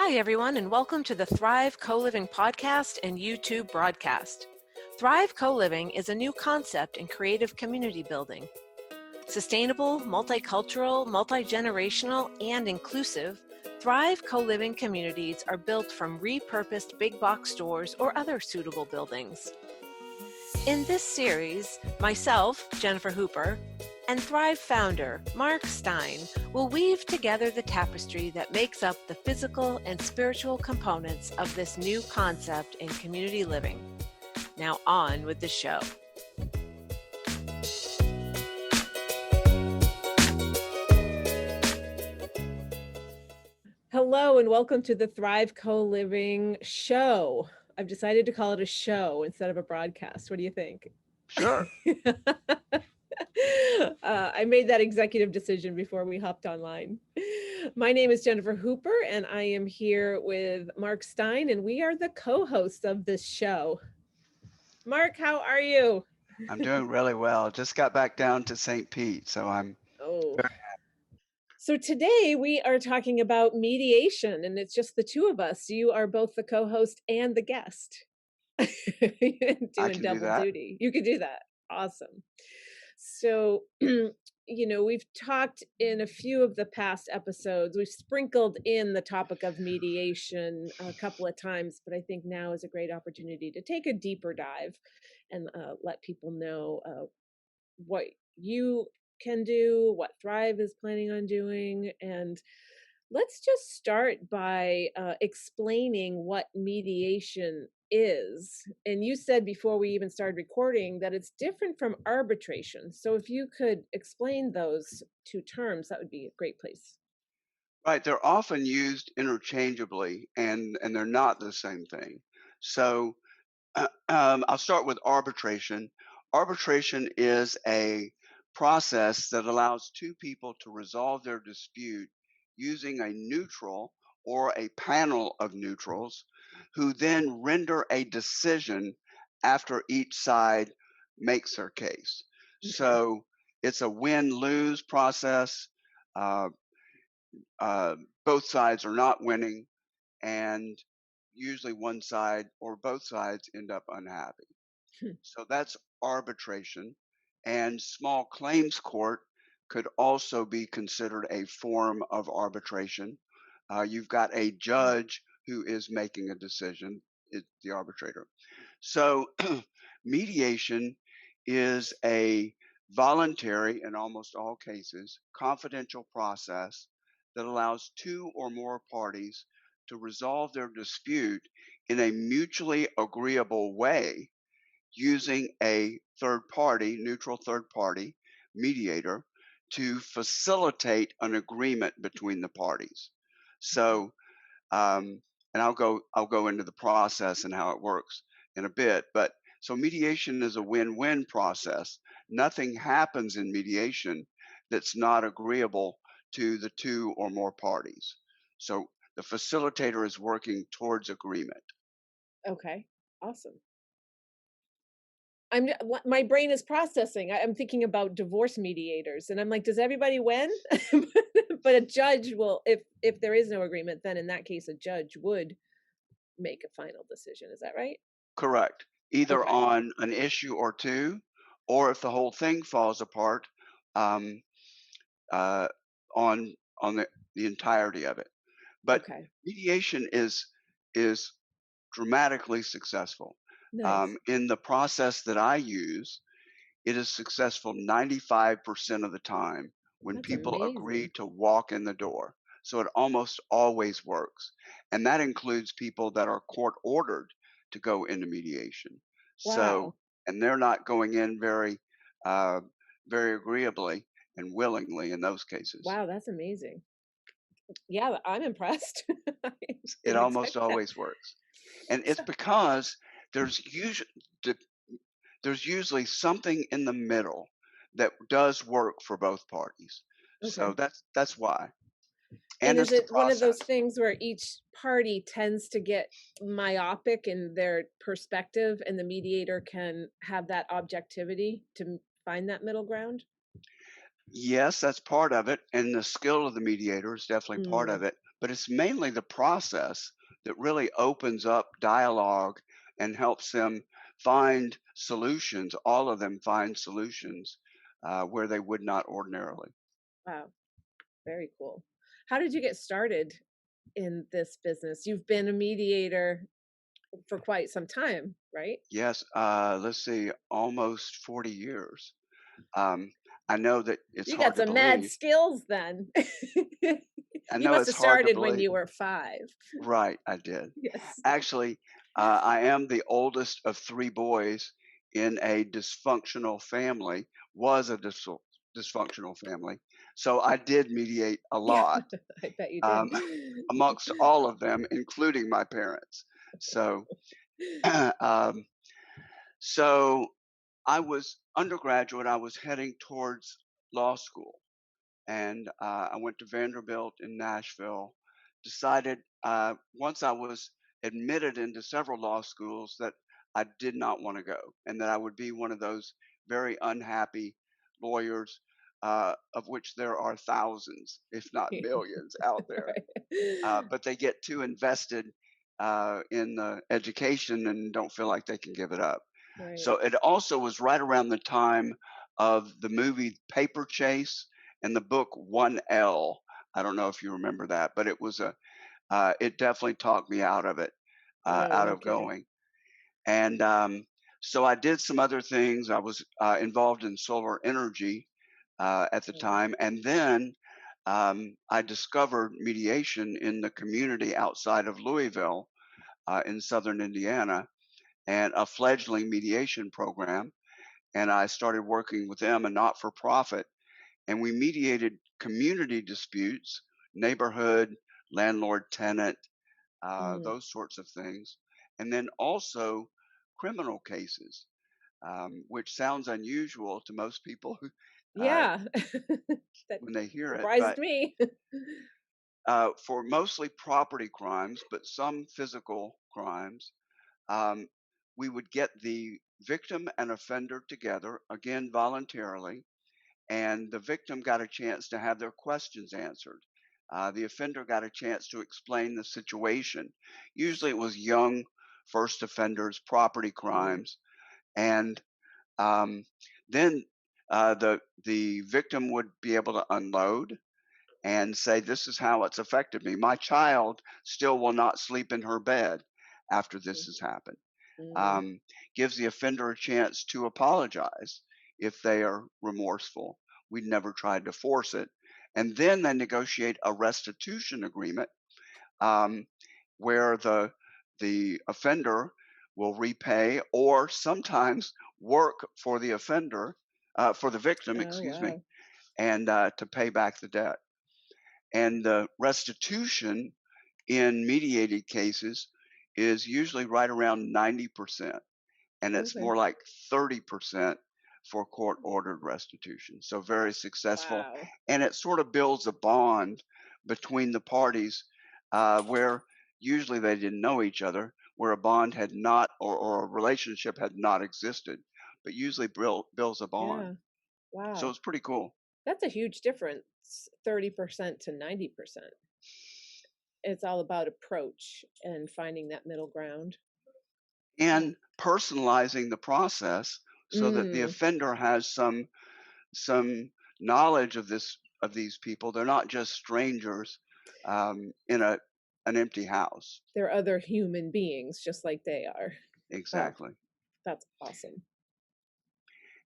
Hi, everyone, and welcome to the Thrive Co-Living podcast and YouTube broadcast. Thrive Co-Living is a new concept in creative community building. Sustainable, multicultural, multi-generational, and inclusive, Thrive Co-Living communities are built from repurposed big box stores or other suitable buildings. In this series, myself, Jennifer Hooper, and Thrive founder, Mark Stein, will weave together the tapestry that makes up the physical and spiritual components of this new concept in community living. Now on with the show. Hello and welcome to the Thrive Co-Living show. I've decided to call it a show instead of a broadcast. What do you think? Sure. I made that executive decision before we hopped online. My name is Jennifer Hooper, and I am here with Mark Stein, and we are the co-hosts of this show. Mark, how are you? I'm doing really well. Just got back down to St. Pete, so I'm very So today we are talking about mediation, and it's just the two of us. You are both the co-host and the guest. I Doing can do double that. duty. You could do that. Awesome. So, we've talked in a few of the past episodes, we've sprinkled in the topic of mediation a couple of times, but I think now is a great opportunity to take a deeper dive and let people know what you can do, what Thrive is planning on doing. And let's just start by explaining what mediation is. And you said before we even started recording that it's different from arbitration. So if you could explain those two terms, that would be a great place. Right, they're often used interchangeably, and they're not the same thing. So I'll start with arbitration. Arbitration is a process that allows two people to resolve their dispute using a neutral or a panel of neutrals who then render a decision after each side makes their case. Okay. So it's a win-lose process. Uh, both sides are not winning, and usually one side or both sides end up unhappy. So that's arbitration. And small claims court could also be considered a form of arbitration. You've got a judge who is making a decision, it's the arbitrator. So mediation is a voluntary, in almost all cases, confidential process that allows two or more parties to resolve their dispute in a mutually agreeable way using a third party, neutral third party mediator to facilitate an agreement between the parties. So, and I'll go into the process and how it works in a bit. But so mediation is a win-win process. Nothing happens in mediation that's not agreeable to the two or more parties. So the facilitator is working towards agreement. Okay, awesome. My brain is processing. I'm thinking about divorce mediators, and I'm like, does everybody win? But a judge will, if there is no agreement, then in that case, a judge would make a final decision. Is that right? Correct. Either Okay. on an issue or two, or if the whole thing falls apart, um, uh, on the entirety of it. But Okay. mediation is dramatically successful. Nice. In the process that I use, it is successful 95% of the time when That's people agree amazing. to walk in the door. So it almost always works. And that includes people that are court ordered to go into mediation. So, Wow. and they're not going in uh, very agreeably and willingly in those cases. Wow, that's amazing. Yeah, I'm impressed. I It didn't almost expect that. always works. And it's So, because there's usually there's usually something in the middle that does work for both parties. So okay. that's why. And And is it's the it one of those process. things where each party tends to get myopic in their perspective and the mediator can have that objectivity to find that middle ground? Yes, that's part of it, and the skill of the mediator is definitely part Mm, of it, but it's mainly the process that really opens up dialogue and helps them find solutions. All of them find solutions where they would not ordinarily. wow, very cool. How did you get started in this business? You've been a mediator for quite some time, right? Yes, let's see, almost 40 years. Um, I know that it's You got hard to some mad believe. skills then. I You know must it's have hard to started when believe. you were 5. Right, I did. Yes. Actually, I am the oldest of 3 boys in a dysfunctional family, was a dysfunctional family, so I did mediate a Yeah, lot, I bet you did. um, amongst all of them, including my parents. So, um, so I was undergraduate, I was heading towards law school, and I went to Vanderbilt in Nashville. Decided once I was admitted into several law schools that I did not want to go, and that I would be one of those very unhappy lawyers, of which there are thousands, if not millions, out there. Right. But they get too invested in the education and don't feel like they can give it up. Right. So it also was right around the time of the movie Paper Chase and the book 1L. I don't know if you remember that, but it definitely talked me out of it, Oh, out no of kidding. going. And so I did some other things. I was involved in solar energy at the Oh, time. And then I discovered mediation in the community outside of Louisville in southern Indiana and a fledgling mediation program. And I started working with them, a not for profit. And we mediated community disputes, neighborhood, landlord tenant, mm. those sorts of things. And then also criminal cases, which sounds unusual to most people uh, Yeah. That when they hear it. surprised But me. for mostly property crimes, but some physical crimes, um, we would get the victim and offender together, again, voluntarily, and the victim got a chance to have their questions answered. The offender got a chance to explain the situation. Usually it was young first offenders, property Mm. crimes, and um, then the victim would be able to unload and say, "This is how it's affected me. My child still will not sleep in her bed after this has happened." Mm. Um, gives the offender a chance to apologize if they are remorseful. We never tried to force it. And then they negotiate a restitution agreement um, where the offender will repay or sometimes work for the offender, for the victim, Oh, excuse me, wow. and to pay back the debt. And the restitution in mediated cases is usually right around 90%, and it's Okay. more like 30% for court ordered restitution. So very successful. Wow. And it sort of builds a bond between the parties where usually they didn't know each other, where a bond had not, or a relationship had not existed, but usually builds a bond. Yeah. So Wow. it's pretty cool. That's a huge difference, 30% to 90%. It's all about approach and finding that middle ground. Wow. And personalizing the process so that the Mm. offender has some knowledge of these people. They're not just strangers in an empty house. They're other human beings just like they are. Wow, Exactly, that's awesome.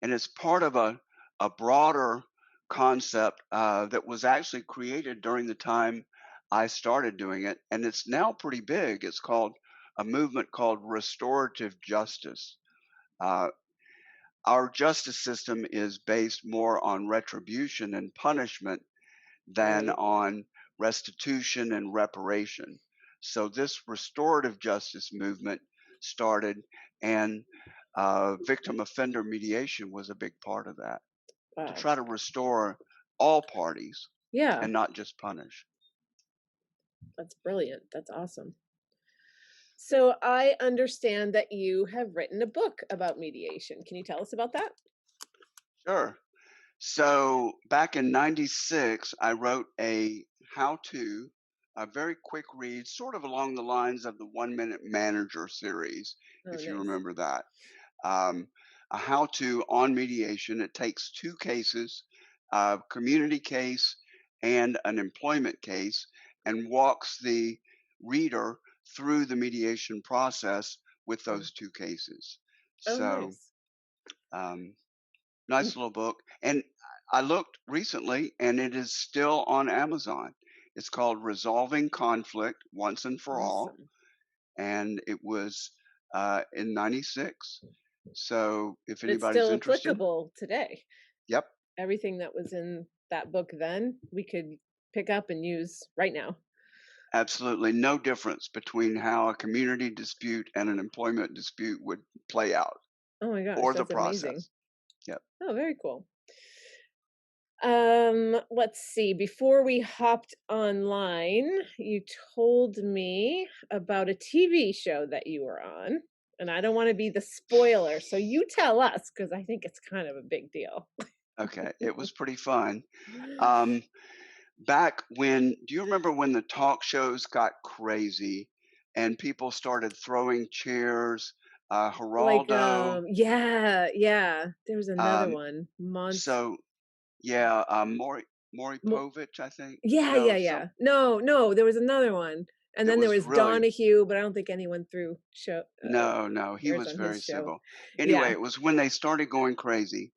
and it's part of a broader concept that was actually created during the time I started doing it, and it's now pretty big. It's called a movement called restorative justice. Uh, our justice system is based more on retribution and punishment than Right. on restitution and reparation. So this restorative justice movement started, and victim offender mediation was a big part of that to Wow. try to restore all parties Yeah, and not just punish. that's brilliant. That's awesome. So I understand that you have written a book about mediation. Can you tell us about that? Sure. So back in '96, I wrote a how to, a very quick read, sort of along the lines of the 1 Minute Manager series, Oh, if you nice. remember that. Um, a how to on mediation. It takes two cases, a community case and an employment case, and walks the reader through the mediation process with Mm. those two cases. Oh, So, nice. um, Mm, nice little book. And I looked recently and it is still on Amazon. It's called Resolving Conflict Once and for All. awesome. And it was in '96. So if But it's anybody's still interested, applicable today. yep, Everything that was in that book then, we could pick up and use right now. absolutely no difference between how a community dispute and an employment dispute would play out Oh my gosh, or the that's amazing. process. Yep. Oh, very cool. Let's see. Before we hopped online, you told me about a TV show that you were on, and I don't want to be the spoiler, so you tell us because I think it's kind of a big deal. Okay. It was pretty fun. Um, Back when, do you remember when the talk shows got crazy and people started throwing chairs, Like, Geraldo, yeah, yeah. There was another um, one. so yeah, Maury Mo- Povich, I think. yeah, No, yeah, some yeah. No, no, there was another one, and it then there was was really Donahue, but I don't think anyone threw no, no, he chairs was on very his show. civil. Anyway, Yeah. it was when they started going crazy.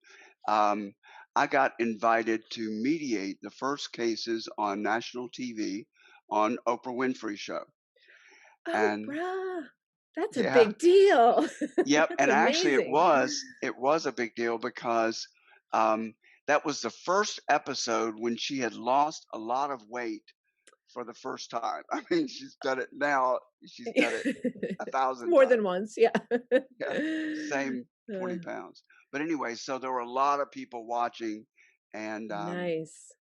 Um, I got invited to mediate the first cases on national TV on Oprah Winfrey show. Oh, And bruh. That's a yeah, big deal. yep, That's and actually amazing. it was a big deal because, um, that was the first episode when she had lost a lot of weight for the first time. I mean, she's done it now, she's done it 1,000 More than times. once, yeah. Yeah, same Uh, 20 pounds. But anyway, so there were a lot of people watching, and, nice.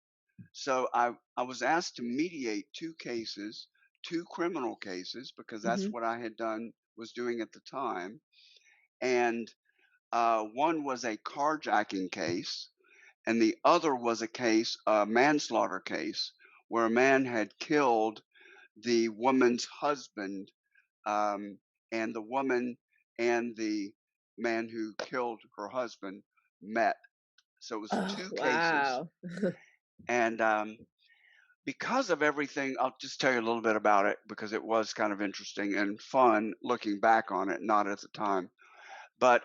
so I was asked to mediate 2 cases, 2 criminal cases, because that's Mhm. what I had done was doing at the time, and one was a carjacking case, and the other was a manslaughter case, where a man had killed the woman's husband, um, and the woman and the man who killed her husband met. So it was Oh, two cases, wow. and because of everything, I'll just tell you a little bit about it because it was kind of interesting and fun looking back on it, not at the time. But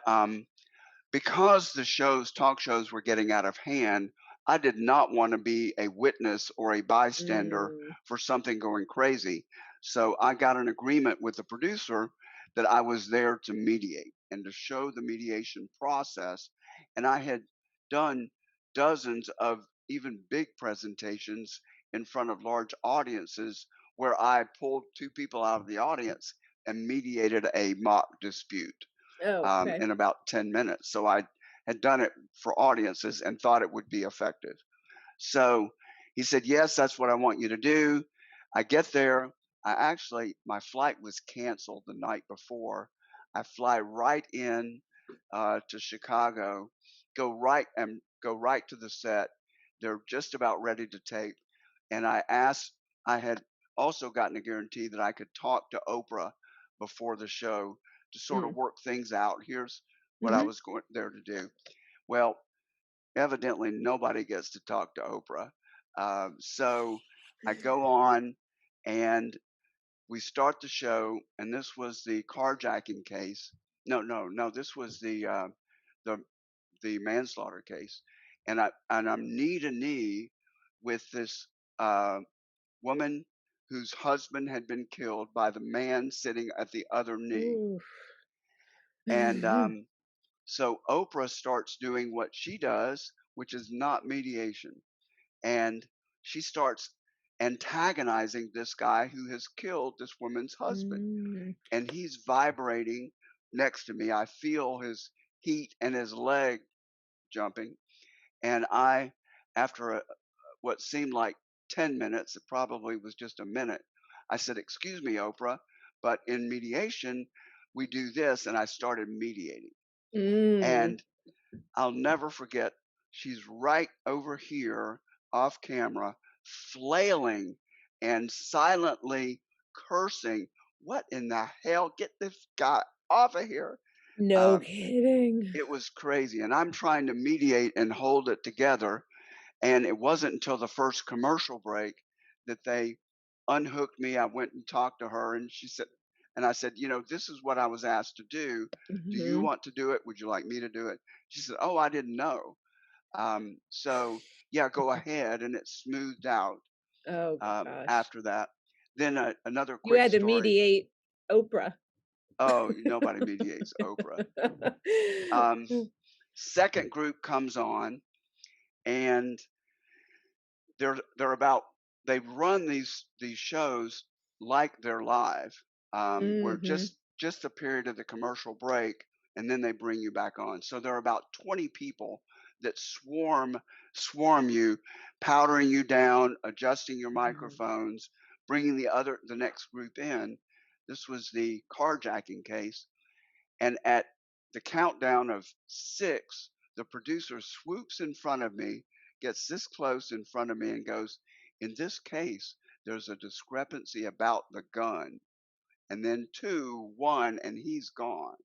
because the talk shows were getting out of hand, I did not want to be a witness or a bystander Mm. for something going crazy. So I got an agreement with the producer that I was there to mediate and to show the mediation process. And I had done dozens of even big presentations in front of large audiences where I pulled two people out of the audience and mediated a mock dispute Oh, okay. in about 10 minutes. So I had done it for audiences and thought it would be effective. So he said, "Yes, that's what I want you to do." I get there. My flight was canceled the night before. I fly right in to Chicago, go right to the set. They're just about ready to tape. And I had also gotten a guarantee that I could talk to Oprah before the show to sort of Mm. work things out. Here's what I Mhm. was going there to do. Well, evidently nobody gets to talk to Oprah. So I go on and we start the show, and this was the carjacking case. No, no, no. This was the the manslaughter case, and I'm knee to knee with this uh, woman whose husband had been killed by the man sitting at the other knee, Ooh. and so Oprah starts doing what she does, which is not mediation, and she starts antagonizing this guy who has killed this woman's husband, Mm. and he's vibrating next to me. I feel his heat and his leg jumping, and after what seemed like 10 minutes, it probably was just a minute, I said, "Excuse me, Oprah, but in mediation, we do this." And I started mediating. Mm. And I'll never forget. she's right over here off camera, flailing and silently cursing. What in the hell? Get this guy off of here. No Um, kidding. it was crazy. And I'm trying to mediate and hold it together. And it wasn't until the first commercial break that they unhooked me. I went and talked to her, and she said, and I said, this is what I was asked to do. Do you Mhm. want to do it? Would you like me to do it? She said, oh, I didn't know. So yeah, go ahead. And it smoothed out Oh gosh. after that. Then another You quick had to story. mediate Oprah. Oh, nobody mediates Oprah. Um, Second group comes on, and they're about they run these shows like they're live, where Mhm. just a period of the commercial break, and then they bring you back on. So there are about 20 people that swarm you, powdering you down, adjusting your Mhm. microphones, bringing the next group in. This was the carjacking case, and at the countdown of 6, the producer swoops in front of me, gets this close in front of me, and goes, "In this case, there's a discrepancy about the gun." And then 2, 1, and he's gone.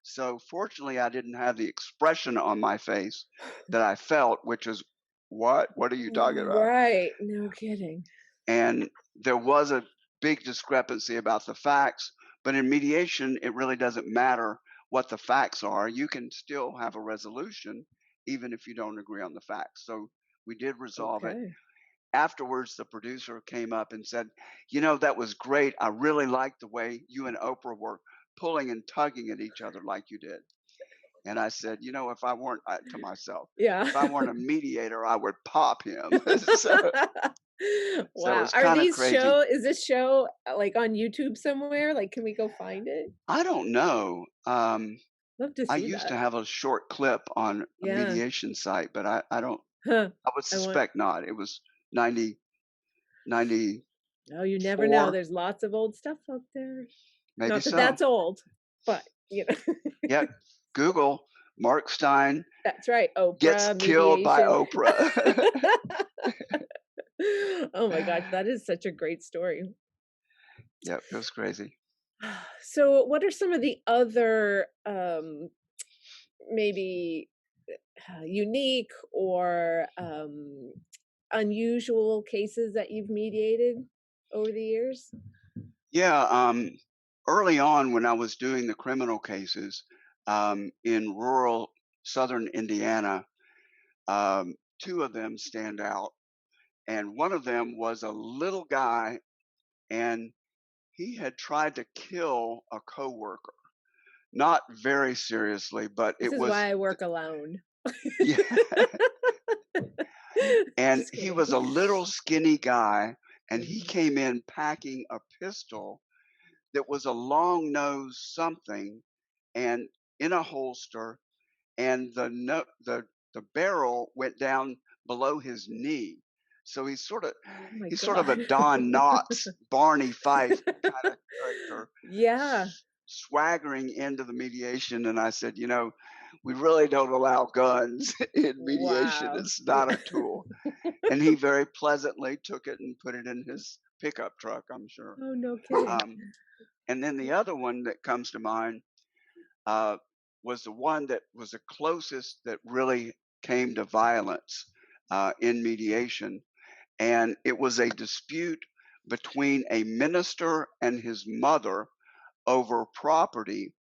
So fortunately, I didn't have the expression on my face that I felt, which is, "What? What are you talking about?" Right, no kidding. And there was a big discrepancy about the facts, but in mediation, it really doesn't matter what the facts are. You can still have a resolution even if you don't agree on the facts. So we did resolve it. Okay. Afterwards, the producer came up and said, that was great. I really liked the way you and Oprah were pulling and tugging at each other like you did." And I said, if I weren't, to myself, Yeah. if I weren't a mediator, I would pop him. So Wow. it's Are kind of these crazy. show is this show, like, on YouTube somewhere? Like, can we go find it? I don't know. Love to I see used to that. have a short clip on a Yeah. mediation site, but I don't. Huh. I would I want suspect not. It was 90, 94, Oh, you never know. There's lots of old stuff out there. maybe Not that so. that's old, but, you know. Yeah. Google Mark Stein That's right, gets Oprah, killed by mediation. Oprah. Oh my gosh, that is such a great story. Yep, it was crazy. So, what are some of the other, maybe, unique or, unusual cases that you've mediated over the years? Yeah. Early on, when I was doing the criminal cases in rural southern Indiana, two of them stand out. And one of them was a little guy, and he had tried to kill a coworker. Not very seriously, but This it is why was I work alone. yeah. And Just he kidding. was a little skinny guy, and he Mhm. came in packing a pistol that was a long nose something and in a holster, and the barrel went down below his knee. So Oh my he's sort of a god. Don Knotts, Barney Fife kind of character, Yeah. swaggering into the mediation. And I said, we really don't allow guns in mediation. Wow. It's not a tool. And he very pleasantly took it and put it in his pickup truck, I'm sure. Oh, no kidding. Um, and then the other one that comes to mind uh, was the one that was the closest that really came to violence in mediation. And it was a dispute between a minister and his mother over property.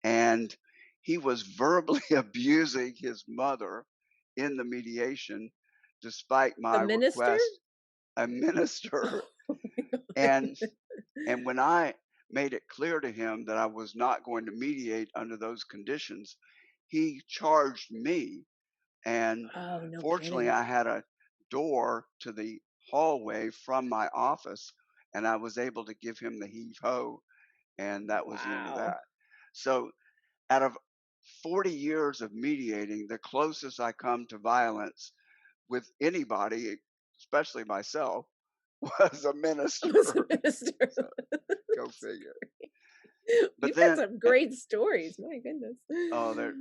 And he was verbally abusing his mother in the mediation, despite The my minister? request. A minister. Oh my god. and and when I made it clear to him that I was not going to mediate under those conditions, he charged me. And Oh, no fortunately, kidding. I had a door to the hallway from my office, and I was able to give him the heave ho, and that was the end of Wow. that. So, out of 40 years of mediating, the closest I come to violence with anybody, especially myself, was a Was a minister. minister. So, go figure. But You've got then, some great stories, my goodness. oh, there.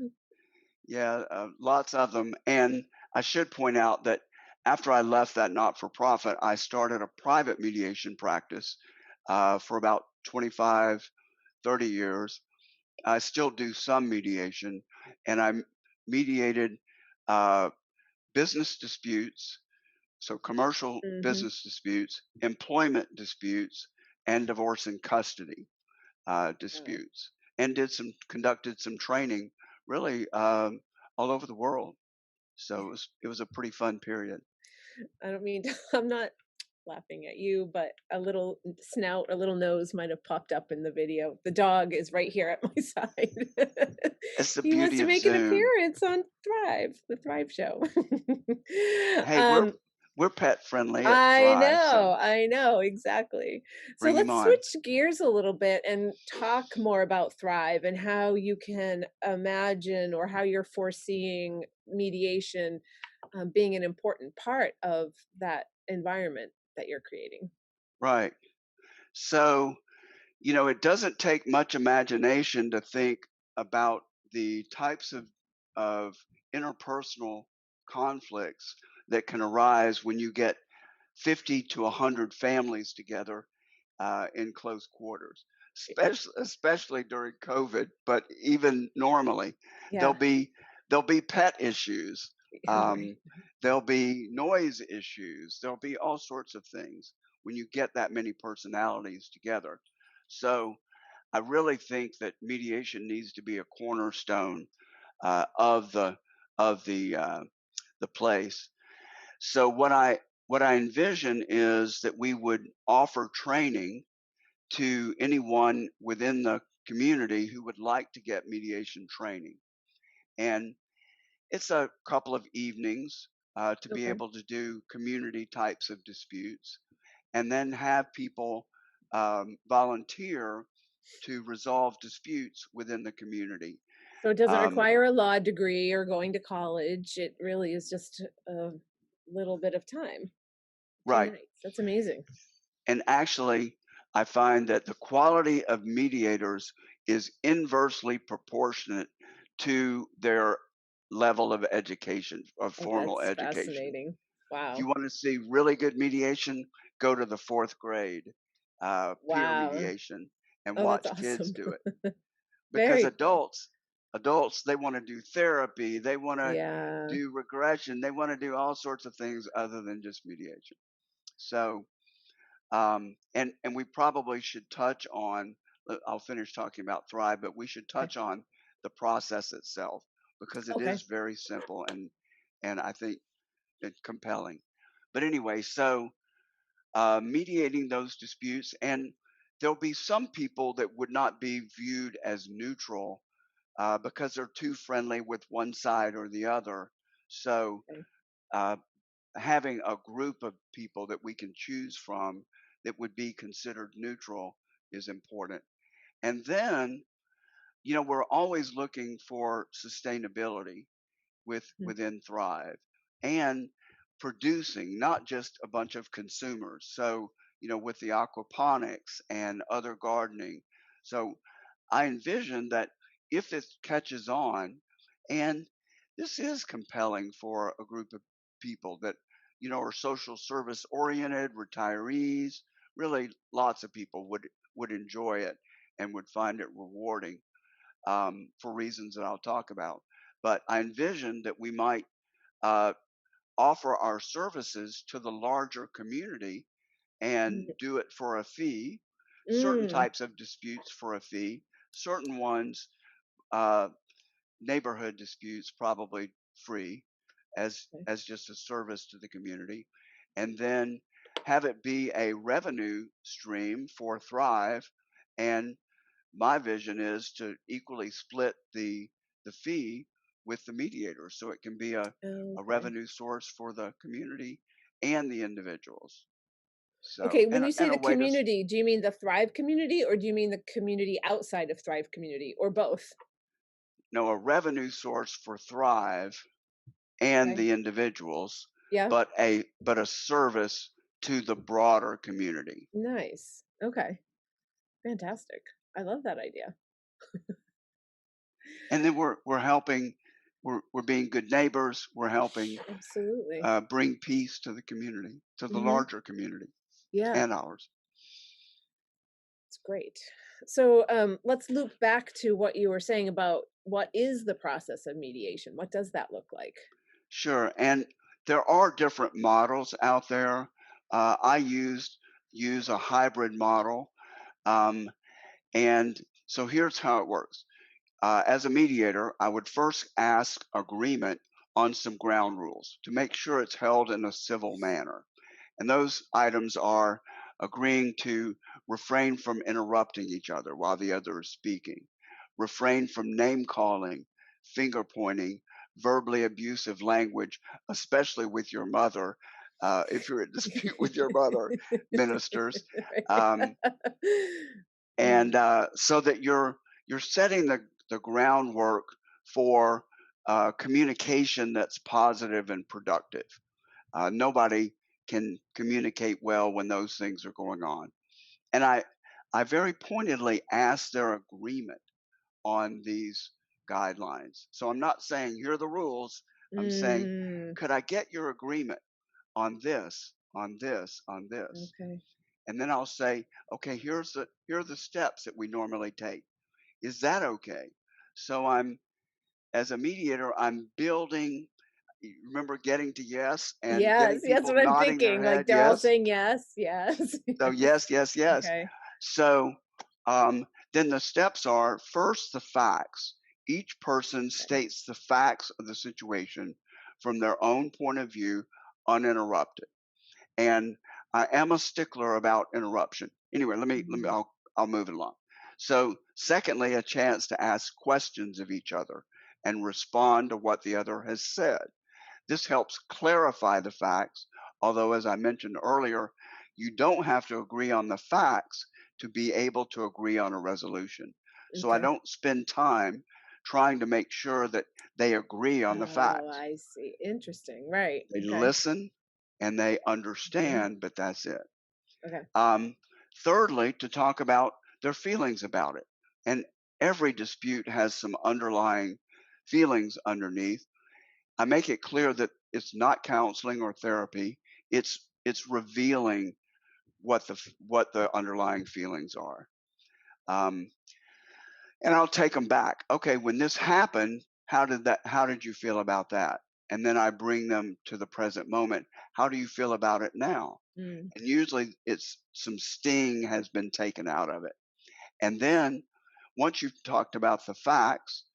Yeah, lots of them. And I should point out that after I left that not for profit, I started a private mediation practice for about 25, 30 years. I still do some mediation, and mediated uh, business disputes, so commercial Mhm. business disputes, employment disputes, and divorce and custody Wow. disputes, and conducted some training really all over the world. So it was a pretty fun period. I don't mean to, I'm not laughing at you, but a little snout, a little nose might have popped up in the video. The dog is right here at my side. It's the He wants beauty to of make an Zoom. appearance on Thrive, the Thrive show. Hey, we're Um, we're pet friendly at Thrive, so I know, exactly. So bring him let's on. switch gears a little bit and talk more about Thrive and how you can imagine or how you're foreseeing mediation being an important part of that environment that you're creating. Right. So it doesn't take much imagination to think about the types of interpersonal conflicts that can arise when you get 50 to 100 families together in close quarters, especially during COVID, but even normally, there'll Yeah, be there'll be pet issues, right. um, there'll be noise issues, there'll be all sorts of things when you get that many personalities together. So I really think that mediation needs to be a cornerstone of the place. So what I envision is that we would offer training to anyone within the community who would like to get mediation training. And it's a couple of evenings to be Okay. able to do community types of disputes and then have people volunteer to resolve disputes within the community. So it doesn't Um, require a law degree or going to college. It really is just a little bit of time. 2 right. nights. That's amazing. And actually, I find that the quality of mediators is inversely proportionate to their level of education, of Oh, formal that's education. fascinating. If you Wow. want to see really good mediation, go to the fourth grade peer Wow. mediation and Oh, that's watch kids awesome. do it. Because Very adults, they want to do therapy, they want to yeah. do regression, they want to do all sorts of things other than just mediation. So and we probably should touch on. I'll finish talking about Thrive, but we should Okay. touch on the process itself because it Okay. is very simple and I think it's compelling. But anyway, so mediating those disputes, and there'll be some people that would not be viewed as neutral because they're too friendly with one side or the other. So Okay. uh, having a group of people that we can choose from that would be considered neutral is important. And then, we're always looking for sustainability Mm. within Thrive and producing not just a bunch of consumers. So, with the aquaponics and other gardening. So I envision that if this catches on, and this is compelling for a group of people that, are social service oriented, retirees, really lots of people would enjoy it and would find it rewarding for reasons that I'll talk about. But I envision that we might uh, offer our services to the larger community and do it for a fee, certain Mm. types of disputes for a fee, certain ones, uh, neighborhood disputes, probably free Okay. as just a service to the community, and then have it be a revenue stream for Thrive. And my vision is to equally split the fee with the mediator so it can be a Okay. revenue source for the community and the individuals. So Okay, when you say and a the way to community, do you mean the Thrive community or do you mean the community outside of Thrive community or both? know a revenue source for Thrive and Okay. the individuals, Yeah. but a service to the broader community. Nice. Okay. Fantastic. I love that idea. And then we're helping. we're being good neighbors. We're helping Absolutely. bring peace to the community, to the Mhm. larger community, Yeah, and ours. it's great. So, let's loop back to what you were saying about what is the process of mediation? What does that look like? Sure, and there are different models out there. I use a hybrid model, um, and so here's how it works. As a mediator, I would first ask agreement on some ground rules to make sure it's held in a civil manner. And those items are agreeing to refrain from interrupting each other while the other is speaking, refrain from name calling, finger pointing, verbally abusive language, especially with your mother. If you're in dispute with your mother, ministers, um, Mm, and so that you're setting the groundwork for communication that's positive and productive. Nobody can communicate well when those things are going on. And I very pointedly asked their agreement on these guidelines. So I'm not saying here are the rules. I'm saying, mm, could I get your agreement on this, on this, on this? okay. And then I'll say, okay, here are the steps that we normally take. Is that okay? So I'm as a mediator, I'm building. You remember getting to yes and Yes, getting that's people what I'm nodding their thinking, like, head they're all yes. saying yes, yes, So yes. yes, yes, yes. Okay. So then the steps are first the facts. Each person Okay. states the facts of the situation from their own point of view, uninterrupted. And I am a stickler about interruption. Anyway, let me Mhm. I'll move it along. So, secondly, a chance to ask questions of each other and respond to what the other has said. This helps clarify the facts, although, as I mentioned earlier, you don't have to agree on the facts to be able to agree on a resolution. So, I Okay. don't spend time trying to make sure that they agree on the Oh, facts. I see. Interesting, right, They okay. listen and they Mhm. understand, but that's it. Okay. Um, thirdly, to talk about their feelings about it. And every dispute has some underlying feelings underneath. I make it clear that it's not counseling or therapy. It's revealing what the underlying feelings are. Um, and I'll take them back. Okay, when this happened, how did you feel about that? And then I bring them to the present moment. How do you feel about it now? Mm, And usually it's some sting has been taken out of it. And then once you've talked about the facts,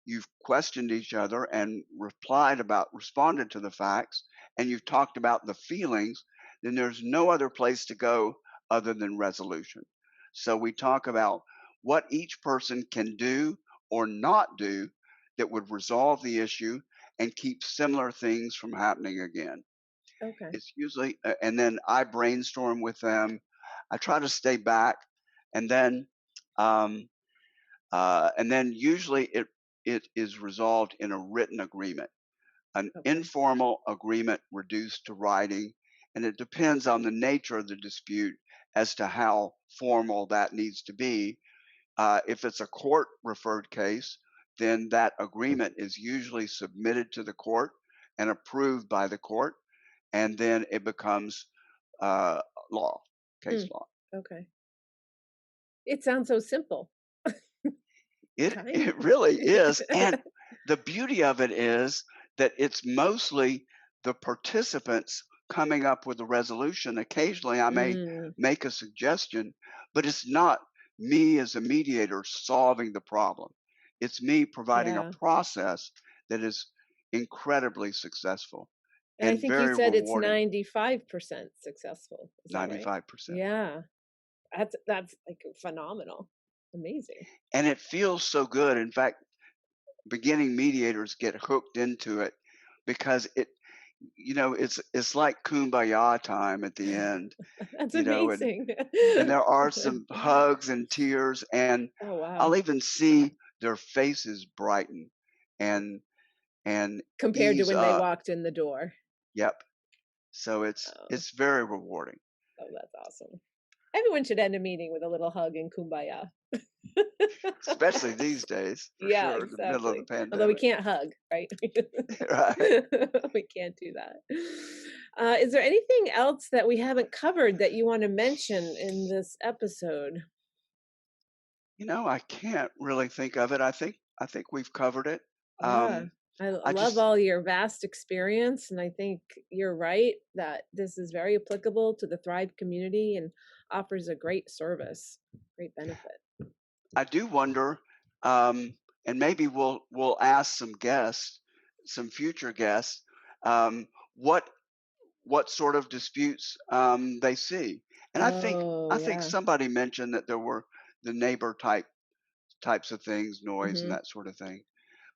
you've questioned each other and responded to the facts, and you've talked about the feelings, then there's no other place to go other than resolution. So we talk about what each person can do or not do that would resolve the issue and keep similar things from happening again. okay. It's usually, and then I brainstorm with them. I try to stay back, and um, then usually it is resolved in a written agreement, an Okay. informal agreement reduced to writing, and it depends on the nature of the dispute as to how formal that needs to be. If it's a court referred case, then that agreement is usually submitted to the court and approved by the court, and then it becomes uh, law, case Mm, law. okay. It sounds so simple. Kind It of. really is, and the beauty of it is that it's mostly the participants coming up with a resolution. Occasionally, I may Mm, make a suggestion, but it's not me as a mediator solving the problem. It's me providing a yeah. process that is incredibly successful And I and think you very said it's rewarding. 95% successful. Is that right? 95%. Yeah. That's, like, phenomenal. Amazing. And it feels so good. In fact, beginning mediators get hooked into it because it's like kumbaya time at the end, That's you know, and amazing. and there are some hugs and tears, and Oh, I'll wow. even see their faces brighten and Compared to ease when they up. walked in the door. Yep. So it's Oh, it's very rewarding. oh, that's awesome. Everyone should end a meeting with a little hug and kumbaya. especially these days, for Yeah, sure, in the middle of the exactly. Although we pandemic. can't hug, right? Right. We can't do that. Is there anything else that we haven't covered that you want to mention in this episode? I can't really think of it. I think we've covered it. Yeah, Um, I I love just all your vast experience, and I think you're right that this is very applicable to the Thrive community and offers a great service, great benefit. I do wonder, um, and maybe we'll ask some future guests, um, what sort of disputes they see. And Oh, I think yeah. somebody mentioned that there were the neighbor types of things, noise and Mhm. that sort of thing.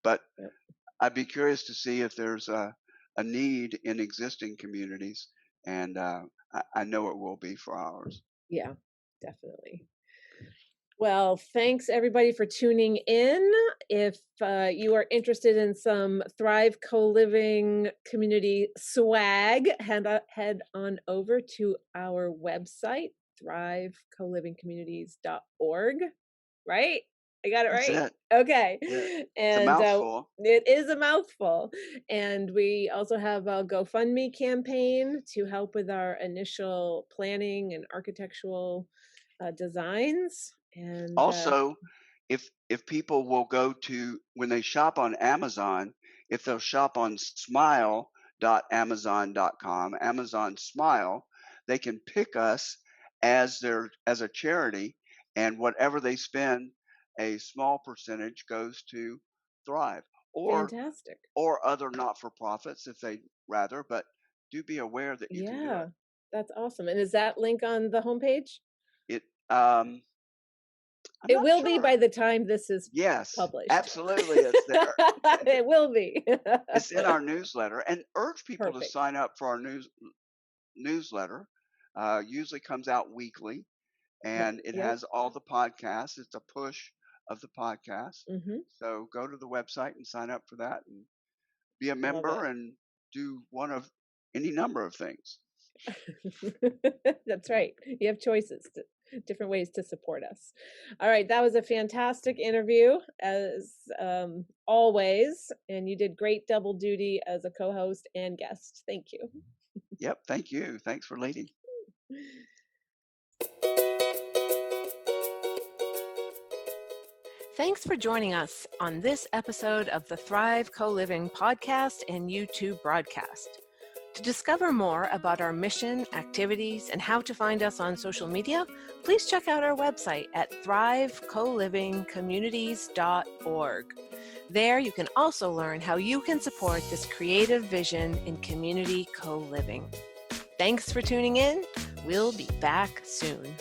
But Yep. I'd be curious to see if there's a need in existing communities, and I know it will be for ours. Yeah, definitely. Well, thanks everybody for tuning in. If you are interested in some Thrive co-living community swag, head on over to our website, thrivecolivingcommunities.org. Right? I got it That's right? it. Okay. Yeah, it's a And mouthful. it is a mouthful. And we also have a GoFundMe campaign to help with our initial planning and architectural designs. And Also, if people will go to when they shop on Amazon, if they'll shop on smile.amazon.com, Amazon Smile, they can pick us as a charity, and whatever they spend, a small percentage goes to Thrive or fantastic. other not-for-profits if they rather, but do be aware that you can do it. Yeah, that's awesome. And is that link on the homepage? It I'm It not will be sure. by the time this is Yes, published. absolutely, it's there. It will be. It's in our newsletter, and urge people to Perfect. sign up for our newsletter. Usually comes out weekly, Yep. and it Yep. has all the podcasts. It's a push of the podcast. Hmm. So go to the website and sign up for that, and be a Love member, it. and do one of any number of things. That's right. You have choices, different ways to support us. All right, that was a fantastic interview as always, and you did great double duty as a co-host and guest. Thank you. Yep. Thank you. Thanks for leading. Thanks for joining us on this episode of the Thrive Co-Living podcast and YouTube broadcast. To discover more about our mission, activities, and how to find us on social media, please check out our website at thrivecolivingcommunities.org. There you can also learn how you can support this creative vision in community co-living. Thanks for tuning in. We'll be back soon.